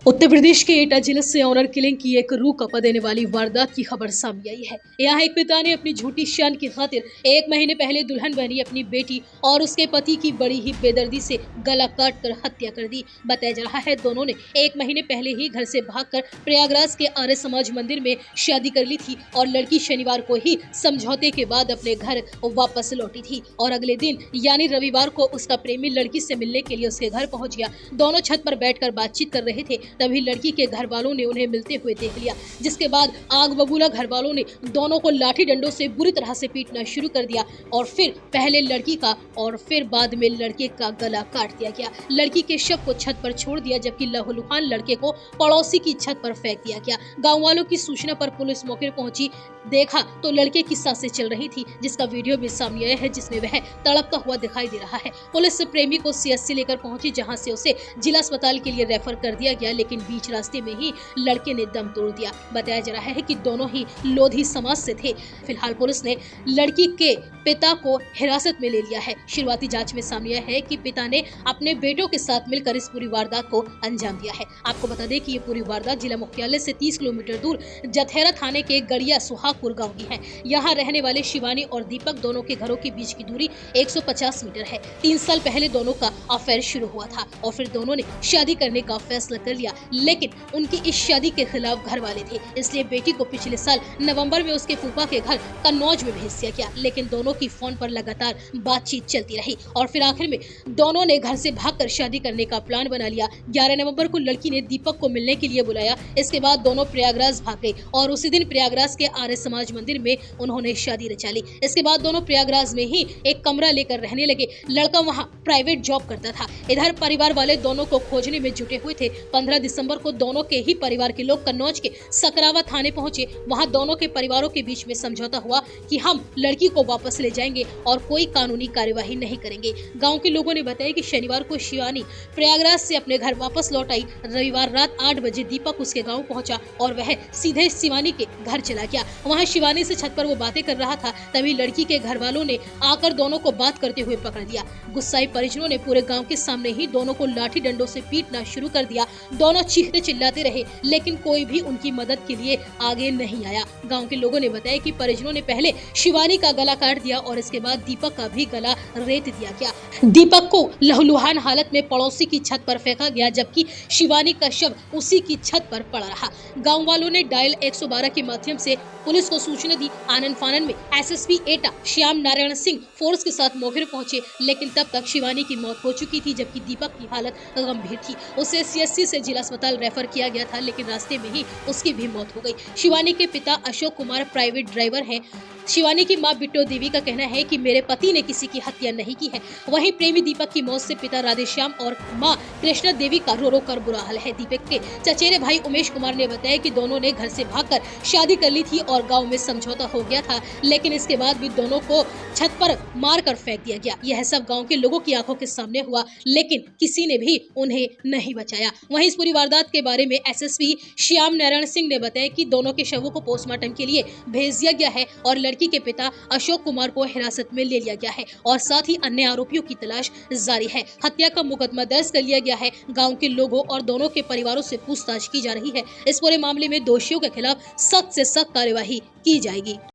उत्तर प्रदेश के एटा जिले से ऑनर किलिंग की एक रूह कपा देने वाली वारदात की खबर सामने आई है। यहाँ एक पिता ने अपनी झूठी शान की खातिर 1 महीने पहले दुल्हन बनी अपनी बेटी और उसके पति की बड़ी ही बेदर्दी से गला काट कर हत्या कर दी। बताया जा रहा है दोनों ने 1 महीने पहले ही घर से भागकर प्रयागराज के आर्य समाज मंदिर में शादी कर ली थी और लड़की शनिवार को ही समझौते के बाद अपने घर वापस लौटी थी और अगले दिन यानी रविवार को उसका प्रेमी लड़की से मिलने के लिए उसके घर पहुंच गया। दोनों छत पर बैठकर बातचीत कर रहे थे, तभी लड़की के घर वालों ने उन्हें मिलते हुए देख लिया, जिसके बाद आग बबूला घर वालों ने दोनों को लाठी डंडों से बुरी तरह से पीटना शुरू कर दिया और फिर पहले लड़की का और फिर बाद में लड़के का गला काट दिया गया। लड़की के शव को छत पर छोड़ दिया जबकि लहूलुहान लड़के को पड़ोसी की छत पर फेंक दिया गया। गाँव वालों की सूचना पर पुलिस मौके पर पहुंची, देखा तो लड़के की सांसें चल रही थी, जिसका वीडियो भी सामने आया है जिसमें वह तड़पता हुआ दिखाई दे रहा है। पुलिस प्रेमी को सीएचसी लेकर पहुंची, जहां से उसे जिला अस्पताल के लिए रेफर कर दिया गया, लेकिन बीच रास्ते में ही लड़के ने दम तोड़ दिया। बताया जा रहा है कि दोनों ही लोधी समाज से थे। फिलहाल पुलिस ने लड़की के पिता को हिरासत में ले लिया है। शुरुआती जांच में सामने आया है कि पिता ने अपने बेटों के साथ मिलकर इस पूरी वारदात को अंजाम दिया है। आपको बता दें कि ये पूरी वारदात जिला मुख्यालय से 30 किलोमीटर दूर जथेरा थाने के गड़िया सुहागपुर गाँव की है। यहाँ रहने वाले शिवानी और दीपक दोनों के घरों के बीच की दूरी 150 मीटर है। 3 साल पहले दोनों का अफेयर शुरू हुआ था और फिर दोनों ने शादी करने का फैसला कर लिया, लेकिन उनकी इस शादी के खिलाफ घर वाले थे, इसलिए बेटी को पिछले साल नवंबर में उसके फूफा के घर कन्नौज में भेज दिया गया। लेकिन दोनों की फोन पर लगातार बातचीत चलती रही और फिर आखिर में दोनों ने घर से भागकर शादी करने का प्लान बना लिया। 11 नवंबर को लड़की ने दीपक को मिलने के लिए बुलाया। इसके बाद दोनों प्रयागराज भाग गए और उसी दिन प्रयागराज के आर्य समाज मंदिर में उन्होंने शादी रचा ली। इसके बाद दोनों प्रयागराज में ही एक कमरा लेकर रहने लगे। लड़का वहां प्राइवेट जॉब करता था। इधर परिवार वाले दोनों को खोजने में जुटे हुए थे। 15 दिसंबर को दोनों के ही परिवार के लोग कन्नौज के सकरावा थाने पहुंचे। वहां दोनों के परिवारों के बीच में समझौता हुआ कि हम लड़की को वापस ले जाएंगे और कोई कानूनी कार्यवाही नहीं करेंगे। गांव के लोगों ने बताया कि शनिवार को शिवानी प्रयागराज से अपने घर वापस लौट आई। रविवार रात 8 बजे दीपक उसके गाँव पहुंचा और वह सीधे शिवानी के घर चला गया। वहाँ शिवानी से छत पर वो बातें कर रहा था, तभी लड़की के घर वालों ने आकर दोनों को बात करते हुए पकड़ लिया। गुस्साई परिजनों ने पूरे गांव के सामने ही दोनों को लाठी डंडों से पीटना शुरू कर दिया। दोनों चीखते चिल्लाते रहे, लेकिन कोई भी उनकी मदद के लिए आगे नहीं आया। गांव के लोगों ने बताया कि परिजनों ने पहले शिवानी का गला काट दिया और इसके बाद दीपक का भी गला रेत दिया गया। दीपक को लहूलुहान हालत में पड़ोसी की छत पर फेंका गया, जबकि शिवानी का शव उसी की छत पर पड़ा रहा। गाँव वालों ने डायल 112 के माध्यम से पुलिस को सूचना दी। आनंद फानन में एसएसपी एटा श्याम नारायण सिंह फोर्स के साथ मौके पर पहुंचे, लेकिन तब तक शिवानी की मौत हो चुकी थी, जबकि दीपक की हालत गंभीर थी। उसे सीएचसी से जिला अस्पताल रेफर किया गया था, लेकिन रास्ते में ही उसकी भी मौत हो गई। शिवानी के पिता अशोक कुमार प्राइवेट ड्राइवर हैं। शिवानी की मां बिट्टो देवी का कहना है कि मेरे पति ने किसी की हत्या नहीं की है। वहीं प्रेमी दीपक की मौत से पिता राधेश्याम और मां कृष्णा देवी का रो रो कर बुरा हाल है। दीपक के चचेरे भाई उमेश कुमार ने बताया कि दोनों ने घर से भागकर शादी कर ली थी और गांव में समझौता हो गया था, लेकिन इसके बाद भी दोनों को छत पर मारकर फेंक दिया गया। यह सब गाँव के लोगों की आंखों के सामने हुआ, लेकिन किसी ने भी उन्हें नहीं बचाया। वहीं इस पूरी वारदात के बारे में एसएसपी श्याम नारायण सिंह ने बताया कि दोनों के शवों को पोस्टमार्टम के लिए भेज दिया गया है और लड़की के पिता अशोक कुमार को हिरासत में ले लिया गया है और साथ ही अन्य आरोपियों की तलाश जारी है। हत्या का मुकदमा दर्ज कर लिया गया है। गांव के लोगों और दोनों के परिवारों से पूछताछ की जा रही है। इस पूरे मामले में दोषियों के खिलाफ सख्त से सख्त कार्यवाही की जाएगी।